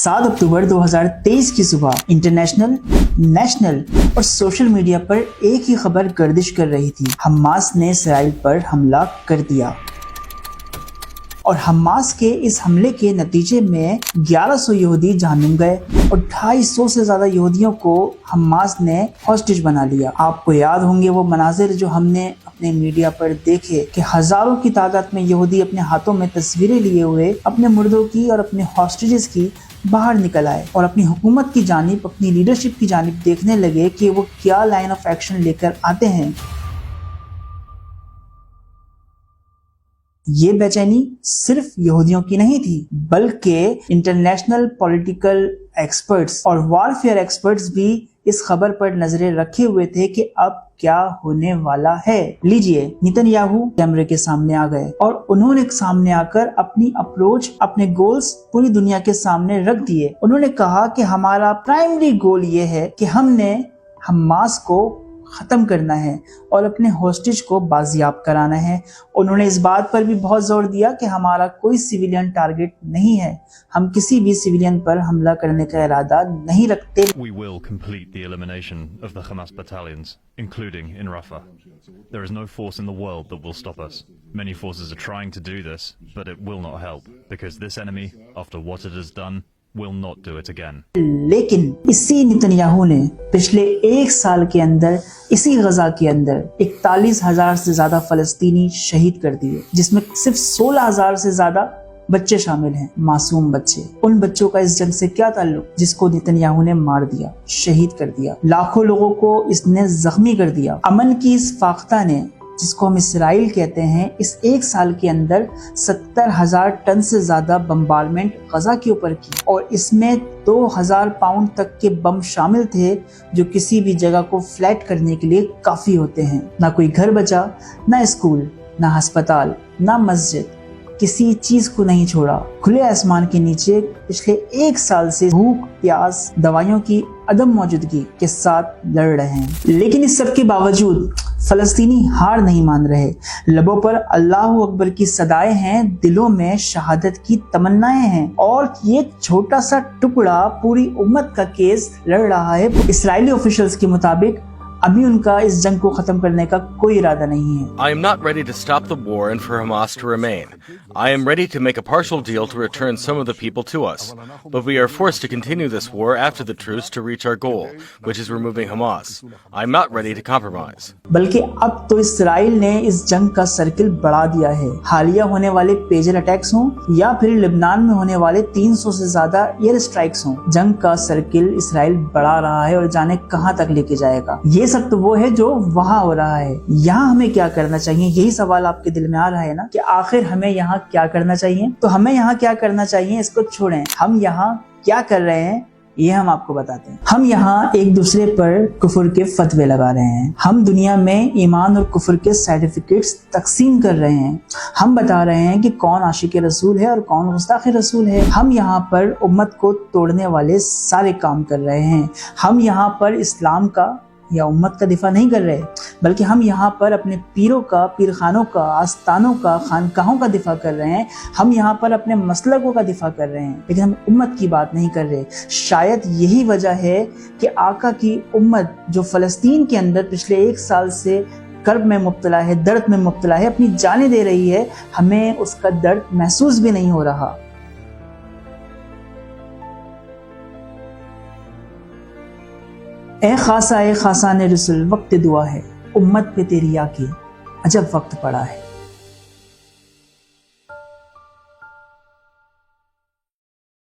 7 अक्टूबर 2023 की सुबह international, national और सोशल मीडिया पर एक ही खबर गर्दिश कर रही थी। हमास ने इसराइल पर हमला कर दिया और हमास के इस हमले के नतीजे में 1100 यहूदी जहन्नुम गए और 250 से ज्यादा यहूदियों को हमास ने हॉस्टेज बना लिया। आपको याद होंगे वो मनाजिर जो हमने अपने मीडिया पर देखे कि हजारों की तादाद में यहूदी अपने हाथों में तस्वीरें लिए हुए अपने मुर्दों की और अपने हॉस्टेजेस की बाहर निकल आए और अपनी हुकूमत की जानिब, अपनी लीडरशिप की जानिब देखने लगे कि वो क्या लाइन ऑफ एक्शन लेकर आते हैं। ये बेचैनी सिर्फ यहूदियों की नहीं थी, बल्कि इंटरनेशनल पॉलिटिकल एक्सपर्ट्स और वॉरफेयर एक्सपर्ट्स भी इस खबर पर नजरें रखे हुए थे कि अब क्या होने वाला है। लीजिए, नेतन्याहू कैमरे के सामने आ गए और उन्होंने सामने आकर अपनी अप्रोच, अपने गोल्स पूरी दुनिया के सामने रख दिए। उन्होंने कहा कि हमारा प्राइमरी गोल ये है कि हमने हमास को खत्म करना है और अपने हॉस्टेज को बाजियाब कराना है। उन्होंने इस बात पर भी बहुत जोर दिया कि हमारा कोई सिविलियन टारगेट नहीं है, हम किसी भी सिविलियन पर हमला करने का इरादा नहीं रखते। We will complete the elimination of the Hamas battalions, including in Rafah. There is no force in the world that will stop us. Many forces are trying to do this, but it will not help because this enemy, after what it has done, will not do it again. लेकिन इसी Netanyahu ने पिछले एक साल के अंदर इसी गजा के अंदर 41,000 से ज्यादा फलस्तीनी शहीद कर दिए, जिसमें सिर्फ 16,000 से ज्यादा बच्चे शामिल हैं, मासूम बच्चे। उन बच्चों का इस जंग से क्या ताल्लुक जिसको नेतन्याहू ने मार दिया, शहीद कर दिया। लाखों लोगों को इसने जख्मी कर दिया। अमन की इस फाख्ता ने, जिसको हम इसराइल कहते हैं, इस एक साल के अंदर 70,000 टन से ज्यादा बम्बारमेंट गजा के ऊपर की और इसमें 2,000 पाउंड तक के बम शामिल थे जो किसी भी जगह को फ्लैट करने के लिए काफी होते हैं। ना कोई घर बचा, ना स्कूल, ना अस्पताल, ना मस्जिद, किसी चीज को नहीं छोड़ा। खुले आसमान के नीचे पिछले एक साल से भूख, प्यास, दवाइयों की अदम मौजूदगी के साथ लड़ रहे हैं। लेकिन इस सब के बावजूद फलस्तीनी हार नहीं मान रहे। लबों पर अल्लाहू अकबर की सदाएं हैं, दिलों में शहादत की तमन्नाएं हैं और ये छोटा सा टुकड़ा पूरी उम्मत का केस लड़ रहा है। इस्राएली ऑफिशियल्स के मुताबिक अभी उनका इस जंग को खत्म करने का कोई इरादा नहीं है। I am not ready to stop the war and for Hamas to remain. I am ready to make a partial deal to return some of the people to us, but we are forced to continue this war after the truce to reach our goal, which is removing Hamas. I am not ready to compromise. बल्कि अब तो Israel ने इस जंग का circle बढ़ा दिया है। हालिया होने वाले पेजर अटैक्स हों या फिर लेबनान में होने वाले 300 से ज्यादा एयर स्ट्राइक्स हों, जंग का सर्किल इसराइल बढ़ा रहा है और जाने कहां तक लेके जाएगा। ये सब तो वो है जो वहां हो रहा है। यहाँ हमें क्या करना चाहिए, यही सवाल आपके दिल में आ रहा है ना कि आखिर हमें यहाँ क्या करना चाहिए। तो हमें यहाँ क्या करना चाहिए इसको छोड़ें, हम यहाँ क्या कर रहे हैं ये हम आपको बताते हैं। हम यहाँ एक दूसरे पर कुफर के फतवे लगा रहे हैं। हम दुनिया में ईमान और कुफर के सर्टिफिकेट्स तकसीम कर रहे हैं। हम बता रहे हैं कि कौन आशिक रसूल है और कौन गुस्ताख रसूल है। हम यहाँ पर उम्मत को तोड़ने वाले सारे काम कर रहे हैं। हम यहाँ पर इस्लाम का या उम्मत का दिफा नहीं कर रहे, बल्कि हम यहाँ पर अपने पीरों का, पीरखानों का, आस्थानों का, खानकाहों का दिफा कर रहे हैं। हम यहाँ पर अपने मसलकों का दिफा कर रहे हैं, लेकिन हम उम्मत की बात नहीं कर रहे। शायद यही वजह है कि आका की उम्मत जो फलस्तीन के अंदर पिछले एक साल से कर्ब में मुब्तला है, दर्द में मुब्तला है, अपनी जानें दे रही है, हमें उसका दर्द महसूस भी नहीं हो रहा। ए खासा, ए खासा ने रसूल, वक्त दुआ है, उम्मत पे तेरी आके अजब वक्त पड़ा है।